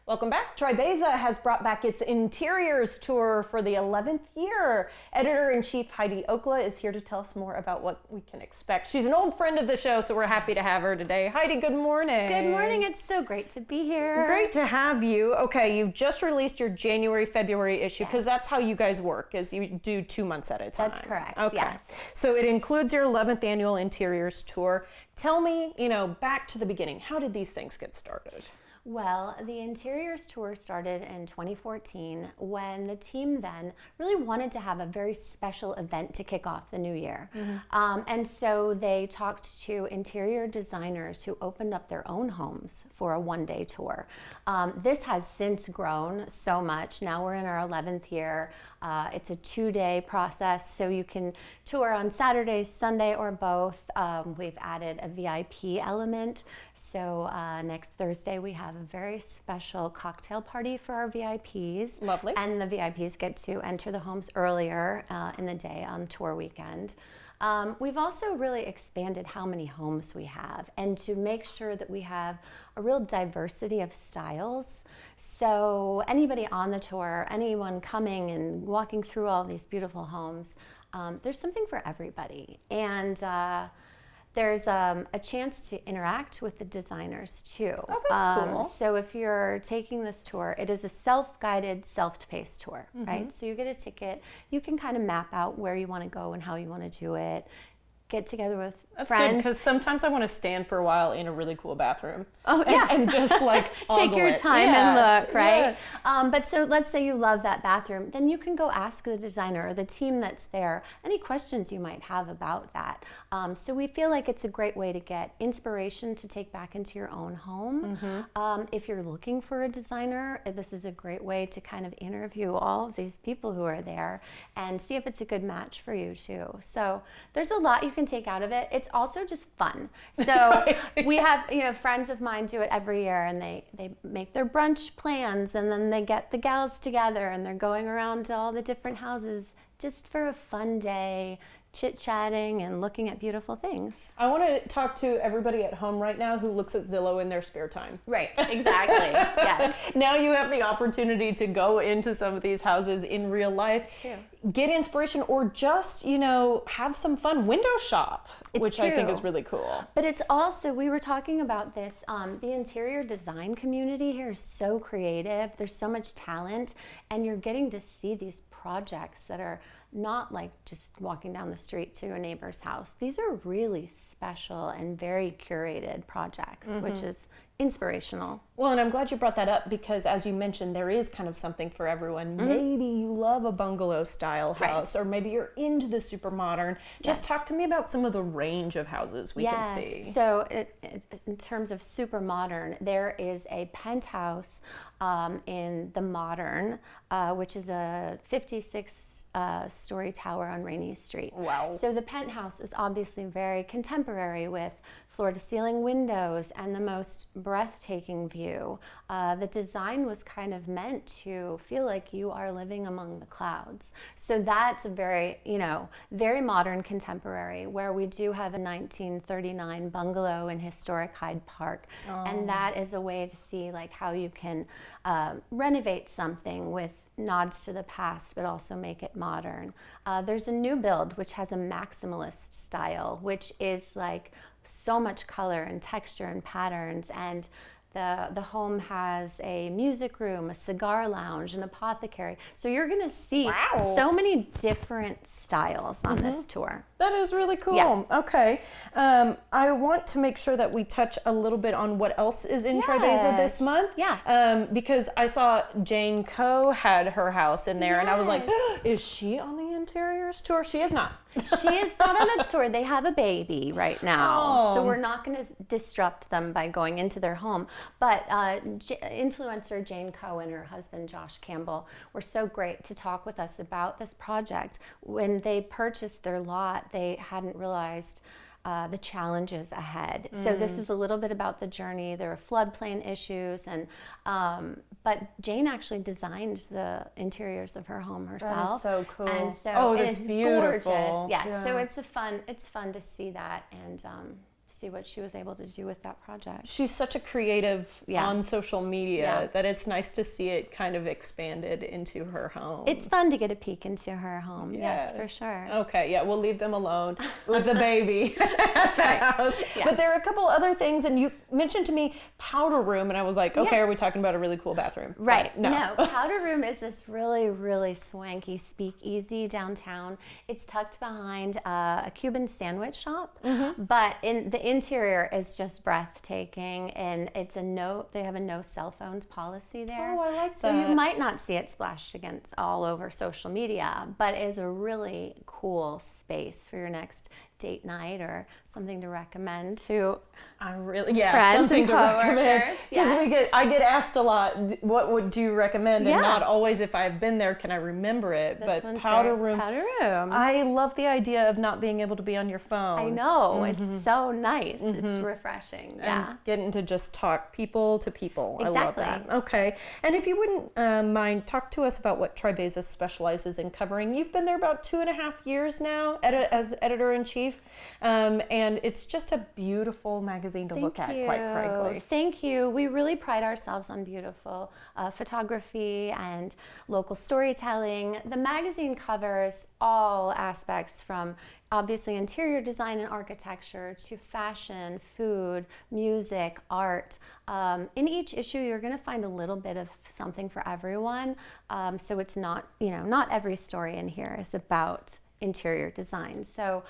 Welcome back. TRIBEZA has brought back its Interiors Tour for the 11th year. Editor-in-Chief Heidi Okla is here to tell us more about what we can expect. She's an old friend of the show, so we're happy to have her today. Heidi, good morning. Good morning. It's so great to be here. Great to have you. Okay, you've just released your January, February issue, because that's how you guys work, is you do 2 months at a time. That's correct, okay. Yes. So it includes your 11th Annual Interiors Tour. Tell me, back to the beginning, how did these things get started? Well, the Interiors Tour started in 2014 when the team then really wanted to have a very special event to kick off the new year. And so they talked to interior designers who opened up their own homes for a one-day tour. This has since grown so much. Now we're in our 11th year. It's a 2-day process, so you can tour on Saturday, Sunday, or both. We've added a VIP element. So next Thursday we have a very special cocktail party for our VIPs. Lovely. And the VIPs get to enter the homes earlier in the day on tour weekend. We've also really expanded how many homes we have, and to make sure that we have a real diversity of styles. So anybody on the tour, anyone coming and walking through all these beautiful homes, there's something for everybody. And there's a chance to interact with the designers too. Oh, that's cool. So if you're taking this tour, it is a self-guided, self-paced tour, right? So you get a ticket, you can kind of map out where you want to go and how you want to do it. Get together with That's friends. good, because sometimes I want to stand for a while in a really cool bathroom. Oh, yeah. And just like take your it. time Yeah. and look, right? Yeah. But so let's say you love that bathroom, then you can go ask the designer or the team that's there any questions you might have about that. So we feel like it's a great way to get inspiration to take back into your own home. If you're looking for a designer, this is a great way to kind of interview all of these people who are there and see if it's a good match for you too. So there's a lot you can take out of it. It's also just fun. So we have, friends of mine do it every year, and they make their brunch plans, and then they get the gals together and they're going around to all the different houses just for a fun day, chit-chatting and looking at beautiful things. I want to talk to everybody at home right now who looks at Zillow in their spare time. Right, exactly. Yes. Now you have the opportunity to go into some of these houses in real life, True. Get inspiration, or just, have some fun, window shop, which I think is really cool. But it's also, we were talking about this, the interior design community here is so creative. There's so much talent, and you're getting to see these projects that are not like just walking down the street to a neighbor's house. These are really special and very curated projects, which is inspirational. Well, and I'm glad you brought that up, because as you mentioned, there is kind of something for everyone. Maybe you love a bungalow style house, or maybe you're into the super modern. Just talk to me about some of the range of houses we can see. So in terms of super modern, there is a penthouse in the Modern, which is a 56-story tower on Rainey Street. Wow. So the penthouse is obviously very contemporary, with floor-to-ceiling windows and the most breathtaking view. The design was kind of meant to feel like you are living among the clouds. So that's a very, very modern contemporary, where we do have a 1939 bungalow in historic Hyde Park. And that is a way to see like how you can renovate something with nods to the past, but also make it modern. There's a new build which has a maximalist style, which is like so much color and texture and patterns, and the home has a music room, a cigar lounge, an apothecary. So you're going to see so many different styles on this tour. That is really cool. Yeah. Okay. I want to make sure that we touch a little bit on what else is in TRIBEZA this month. Yeah. Because I saw Jane Coe had her house in there, and I was like, is she on the Interiors Tour? She is not. She is not on the tour. They have a baby right now, so we're not going to disrupt them by going into their home. But influencer Jane Coe and her husband Josh Campbell were so great to talk with us about this project. When they purchased their lot, they hadn't realized the challenges ahead. So this is a little bit about the journey. There are floodplain issues, and but Jane actually designed the interiors of her home herself. That is so cool. And so it's beautiful. gorgeous. Yes. Yeah. So it's fun to see that and see what she was able to do with that project. She's such a creative on social media that it's nice to see it kind of expanded into her home. It's fun to get a peek into her home. Yes, for sure. Okay, yeah, we'll leave them alone with the baby at the house. Yes. But there are a couple other things, and you mentioned to me powder room, and I was like, okay, are we talking about a really cool bathroom? Right. No, powder room is this really, really swanky speakeasy downtown. It's tucked behind a Cuban sandwich shop, but in the interior is just breathtaking, and it's they have a no cell phones policy there. Oh, I like that. So you might not see it splashed against all over social media, but it is a really cool space for your next date night or something to recommend to friends something and to recommend. Because I get asked a lot, what would you recommend? And not always if I've been there can I remember it. But powder room. I love the idea of not being able to be on your phone. I know, it's so nice. It's refreshing. And getting to just talk people to people. I love that. Okay. And if you wouldn't mind, talk to us about what TRIBEZA specializes in covering. You've been there about 2.5 years now as editor-in-chief. And it's just a beautiful magazine to look at, quite frankly. Thank you. We really pride ourselves on beautiful photography and local storytelling. The magazine covers all aspects from obviously interior design and architecture to fashion, food, music, art. In each issue, you're going to find a little bit of something for everyone. So it's not, not every story in here is about interior design. So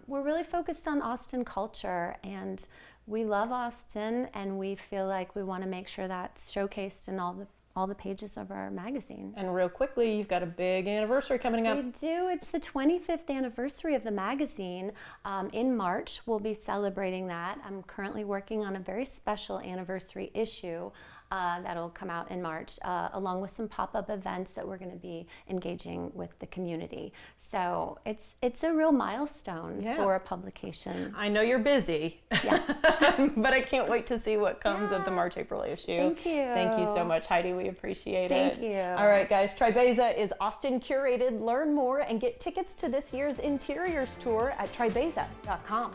we're really focused on Austin culture, and we love Austin, and we feel like we want to make sure that's showcased in all the pages of our magazine. And real quickly, you've got a big anniversary coming up. We do. It's the 25th anniversary of the magazine. In March, we'll be celebrating that. I'm currently working on a very special anniversary issue that'll come out in March, along with some pop-up events that we're going to be engaging with the community. So it's a real milestone for a publication. I know you're busy, but I can't wait to see what comes of the March-April issue. Thank you. Thank you so much, Heidi. We appreciate it. Thank you. All right, guys. TRIBEZA is Austin curated. Learn more and get tickets to this year's Interiors Tour at tribeza.com.